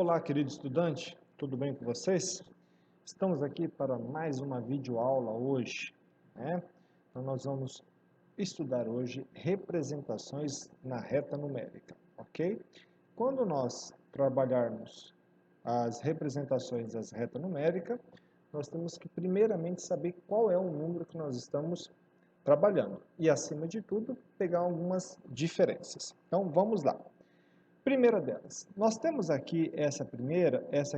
Olá, querido estudante, tudo bem com vocês? Estamos aqui para mais uma videoaula hoje, né? Então, nós vamos estudar hoje representações na reta numérica, ok? Quando nós trabalharmos as representações das reta numérica, nós temos que primeiramente saber qual é o número que nós estamos trabalhando e, acima de tudo, pegar algumas diferenças. Então, vamos lá. Primeira delas, nós temos aqui essa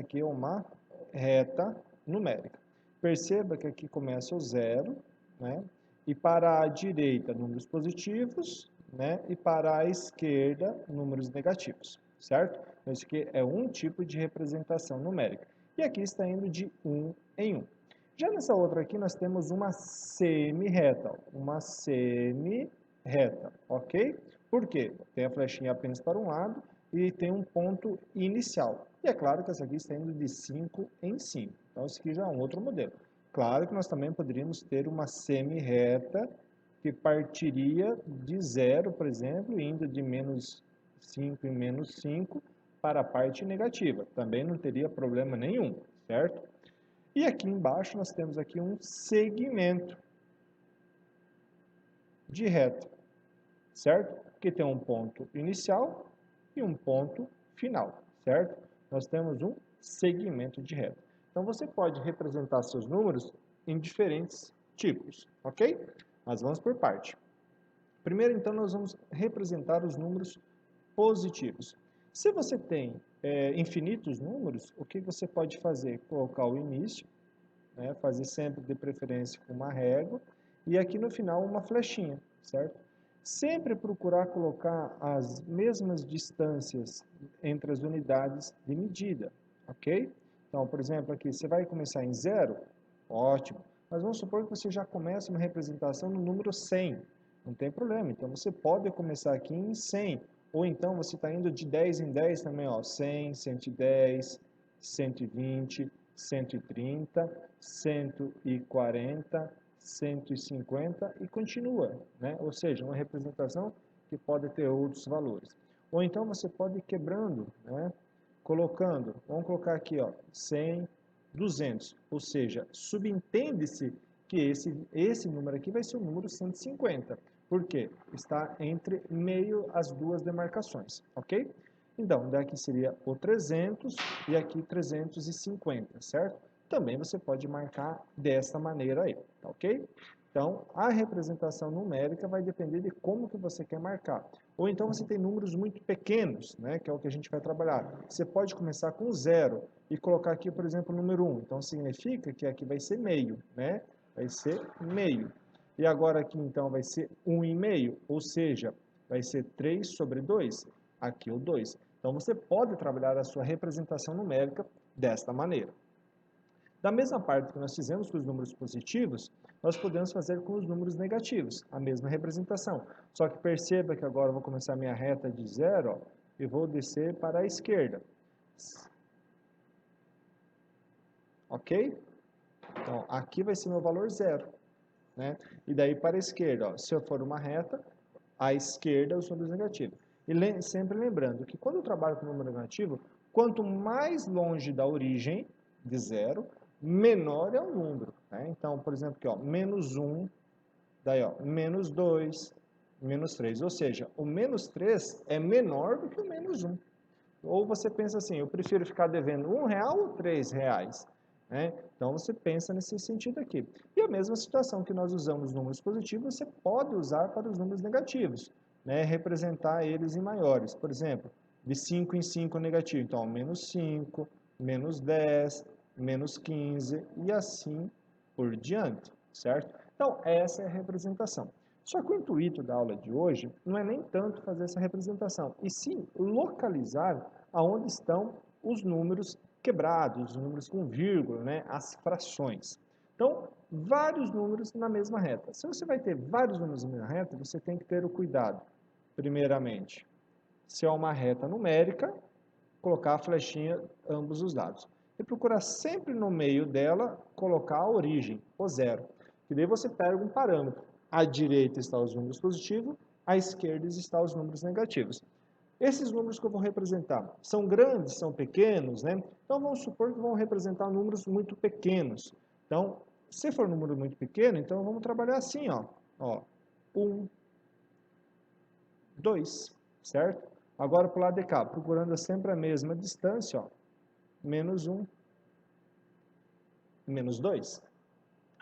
aqui é uma reta numérica. Perceba que aqui começa o zero, né? E para a direita, números positivos, né? E para a esquerda, números negativos, certo? Então, isso aqui é um tipo de representação numérica. E aqui está indo de 1 em 1. Já nessa outra aqui, nós temos uma semi-reta, ok? Por quê? Tem a flechinha apenas para um lado e tem um ponto inicial. E é claro que essa aqui está indo de 5 em 5. Então, esse aqui já é um outro modelo. Claro que nós também poderíamos ter uma semi-reta que partiria de zero, por exemplo, indo de menos 5 em menos 5 para a parte negativa. Também não teria problema nenhum, certo? E aqui embaixo nós temos aqui um segmento de reta, certo? Que tem um ponto inicial e um ponto final, certo? Nós temos um segmento de reta. Então, você pode representar seus números em diferentes tipos, ok? Mas vamos por parte. Primeiro, então, nós vamos representar os números positivos. Se você tem infinitos números, o que você pode fazer? Colocar o início, né? Fazer sempre de preferência com uma régua, e aqui no final uma flechinha, certo? Sempre procurar colocar as mesmas distâncias entre as unidades de medida, ok? Então, por exemplo, aqui você vai começar em 0, ótimo. Mas vamos supor que você já começa uma representação no número 100, não tem problema. Então, você pode começar aqui em 100, ou então você está indo de 10 em 10 também, ó, 100, 110, 120, 130, 140, 150 e continua, né? Ou seja, uma representação que pode ter outros valores. Ou então você pode ir quebrando, né? Colocando, vamos colocar aqui, ó, 100, 200, ou seja, subentende-se que esse número aqui vai ser o número 150. Por quê? Está entre meio as duas demarcações, ok? Então, daqui seria o 300 e aqui 350, certo? Também você pode marcar dessa maneira aí, tá ok? Então, a representação numérica vai depender de como que você quer marcar. Ou então você tem números muito pequenos, né, que é o que a gente vai trabalhar. Você pode começar com 0 e colocar aqui, por exemplo, o número 1. Então, significa que aqui vai ser meio, né? Vai ser meio. E agora aqui, então, vai ser 1,5, ou seja, vai ser 3 sobre 2. Aqui o 2. Então, você pode trabalhar a sua representação numérica desta maneira. Da mesma parte que nós fizemos com os números positivos, nós podemos fazer com os números negativos, a mesma representação. Só que perceba que agora eu vou começar a minha reta de 0 e vou descer para a esquerda. Ok? Então, aqui vai ser meu valor 0. Né? E daí para a esquerda, ó, se eu for uma reta, à esquerda os números negativos. E sempre lembrando que quando eu trabalho com número negativo, quanto mais longe da origem de 0, menor é o número. Né? Então, por exemplo, aqui, ó, menos 1, daí ó, menos 2, menos 3. Ou seja, o menos 3 é menor do que o menos 1. Ou você pensa assim, eu prefiro ficar devendo R$1 ou R$3? Né? Então, você pensa nesse sentido aqui. E a mesma situação que nós usamos números positivos, você pode usar para os números negativos, né? Representar eles em maiores. Por exemplo, de 5 em 5 negativo. Então, menos 5, menos 10, menos 15 e assim por diante, certo? Então, essa é a representação. Só que o intuito da aula de hoje não é nem tanto fazer essa representação, e sim localizar aonde estão os números quebrados, os números com vírgula, né, as frações. Então, vários números na mesma reta. Se você vai ter vários números na mesma reta, você tem que ter o cuidado, primeiramente, se é uma reta numérica, colocar a flechinha ambos os lados. E procurar sempre no meio dela colocar a origem, o 0. E daí você pega um parâmetro. À direita está os números positivos, à esquerda está os números negativos. Esses números que eu vou representar são grandes, são pequenos, né? Então, vamos supor que vão representar números muito pequenos. Então, se for um número muito pequeno, então vamos trabalhar assim, ó. 1, 2, certo? Agora, para o lado de cá, procurando sempre a mesma distância, ó. Menos 1, menos 2.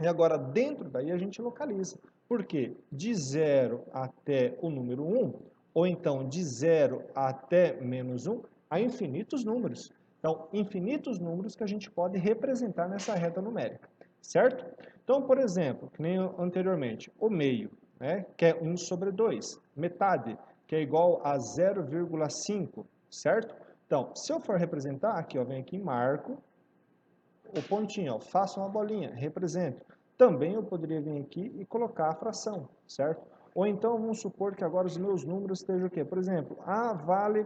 E agora, dentro daí, a gente localiza. Por quê? De 0 até o número 1, ou então de 0 até menos 1, há infinitos números. Então, infinitos números que a gente pode representar nessa reta numérica, certo? Então, por exemplo, que nem anteriormente, o meio, né, que é 1 sobre 2, metade, que é igual a 0,5, certo? Então, se eu for representar, aqui, ó, venho aqui e marco o pontinho, ó, faço uma bolinha, represento. Também eu poderia vir aqui e colocar a fração, certo? Ou então, vamos supor que agora os meus números estejam o quê? Por exemplo, A vale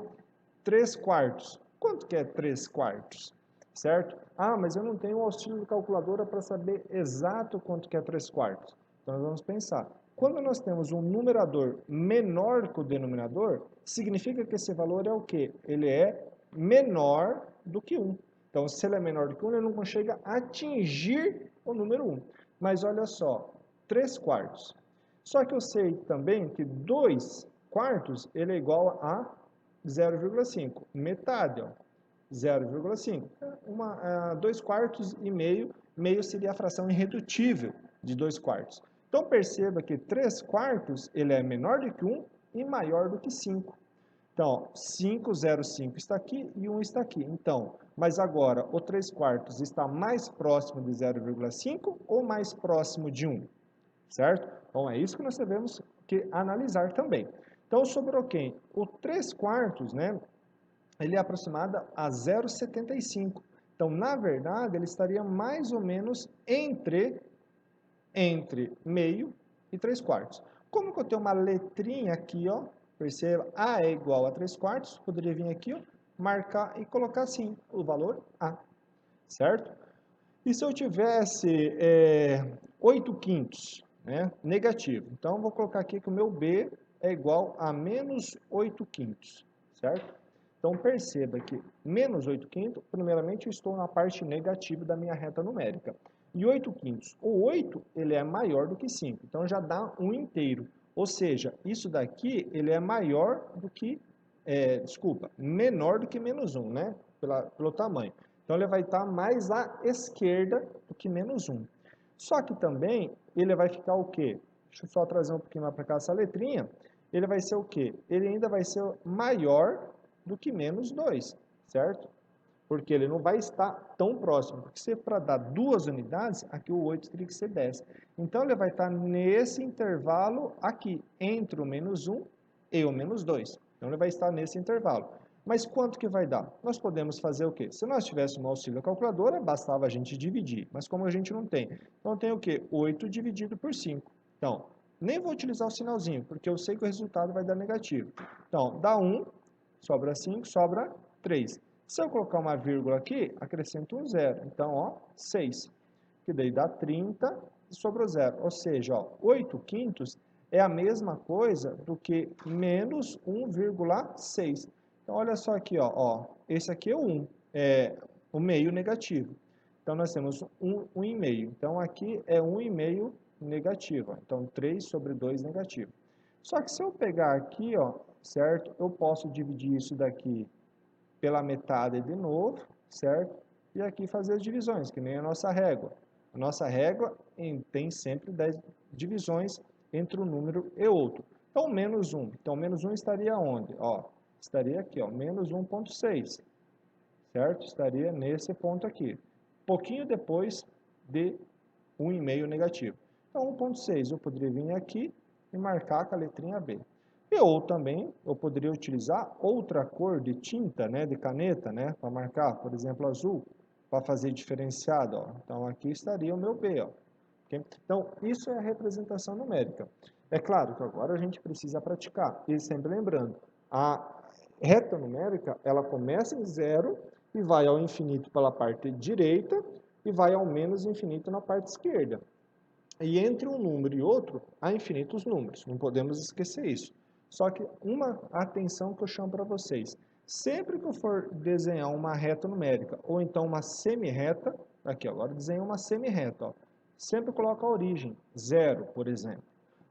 3 quartos. Quanto que é 3 quartos? Certo? Ah, mas eu não tenho o auxílio de calculadora para saber exato quanto que é 3 quartos. Então, nós vamos pensar. Quando nós temos um numerador menor que o denominador, significa que esse valor é o quê? Ele é menor do que 1. Então, se ele é menor do que 1, ele não chega a atingir o número 1. Mas olha só, 3 quartos. Só que eu sei também que 2 quartos ele é igual a 0,5. Metade, ó. 0,5. 2 quartos e meio. Meio seria a fração irredutível de 2 quartos. Então, perceba que 3 quartos ele é menor do que 1 e maior do que 5. Então, 5, 0, 5 está aqui e 1 está aqui. Então, mas agora o 3 quartos está mais próximo de 0,5 ou mais próximo de 1? Certo? Então, é isso que nós devemos que analisar também. Então, sobrou quem? O 3 quartos, né? Ele é aproximado a 0,75. Então, na verdade, ele estaria mais ou menos entre meio e 3 quartos. Como que eu tenho uma letrinha aqui, ó, perceba, A é igual a 3 quartos, poderia vir aqui, ó, marcar e colocar assim, o valor A, certo? E se eu tivesse 8 quintos, né, negativo, então vou colocar aqui que o meu B é igual a menos 8 quintos, certo? Então perceba que menos 8 quintos, primeiramente eu estou na parte negativa da minha reta numérica. E 8 quintos, o 8 ele é maior do que 5, então já dá um inteiro. Ou seja, isso daqui ele é maior do que, menor do que menos 1, né? Pelo tamanho. Então ele vai estar mais à esquerda do que menos 1. Só que também ele vai ficar o quê? Deixa eu só trazer um pouquinho mais para cá essa letrinha. Ele vai ser o quê? Ele ainda vai ser maior do que menos 2, certo? Porque ele não vai estar tão próximo. Porque se para dar 2 unidades, aqui o 8 teria que ser 10. Então, ele vai estar nesse intervalo aqui, entre o menos 1 e o menos 2. Então, ele vai estar nesse intervalo. Mas quanto que vai dar? Nós podemos fazer o quê? Se nós tivéssemos um auxílio da calculadora, bastava a gente dividir. Mas como a gente não tem, então tem o quê? 8 dividido por 5. Então, nem vou utilizar o sinalzinho, porque eu sei que o resultado vai dar negativo. Então, dá 1, sobra 5, sobra 3. Se eu colocar uma vírgula aqui, acrescento um zero. Então, ó, 6. Que daí dá 30 e sobrou zero. Ou seja, ó, 8 quintos é a mesma coisa do que menos 1,6. Então, olha só aqui, ó, esse aqui é o 1, é o meio negativo. Então, nós temos 1,5. Então, aqui é 1,5 negativo. Então, 3 sobre 2 negativo. Só que se eu pegar aqui, ó, certo? Eu posso dividir isso daqui pela metade de novo, certo? E aqui fazer as divisões, que nem a nossa régua. A nossa régua tem sempre 10 divisões entre um número e outro. Então, menos 1. Então, menos 1 estaria onde? Ó, estaria aqui, ó, menos 1,6, certo? Estaria nesse ponto aqui. Pouquinho depois de 1,5 negativo. Então, 1,6 eu poderia vir aqui e marcar com a letrinha B. Ou também eu poderia utilizar outra cor de tinta, né, de caneta, né, para marcar, por exemplo, azul, para fazer diferenciado, ó. Então aqui estaria o meu B, ó. Okay? Então isso é a representação numérica. É claro que agora a gente precisa praticar. E sempre lembrando, a reta numérica, ela começa em zero e vai ao infinito pela parte direita e vai ao menos infinito na parte esquerda. E entre um número e outro, há infinitos números. Não podemos esquecer isso. Só que uma atenção que eu chamo para vocês. Sempre que eu for desenhar uma reta numérica, ou então uma semi-reta, aqui agora desenho uma semi-reta, ó. Sempre coloco a origem, 0, por exemplo.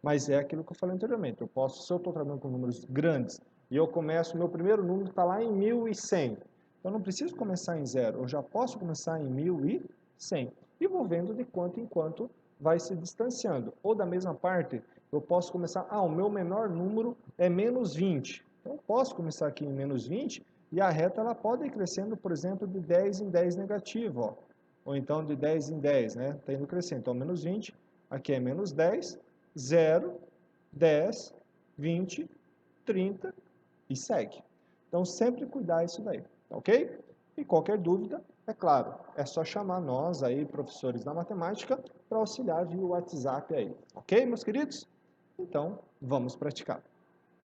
Mas é aquilo que eu falei anteriormente, eu posso, se eu estou trabalhando com números grandes, e eu começo, meu primeiro número está lá em 1100, eu não preciso começar em 0, eu já posso começar em 1100. E vou vendo de quanto em quanto vai se distanciando. Ou da mesma parte, eu posso começar, o meu menor número é menos 20. Então, eu posso começar aqui em menos 20 e a reta ela pode ir crescendo, por exemplo, de 10 em 10 negativo, ó. Ou então de 10 em 10, né? Está indo crescendo. Então, menos 20, aqui é menos 10, 0, 10, 20, 30 e segue. Então, sempre cuidar isso daí, ok? E qualquer dúvida, é claro, é só chamar nós aí, professores da matemática, para auxiliar via WhatsApp aí, ok, meus queridos? Então, vamos praticar.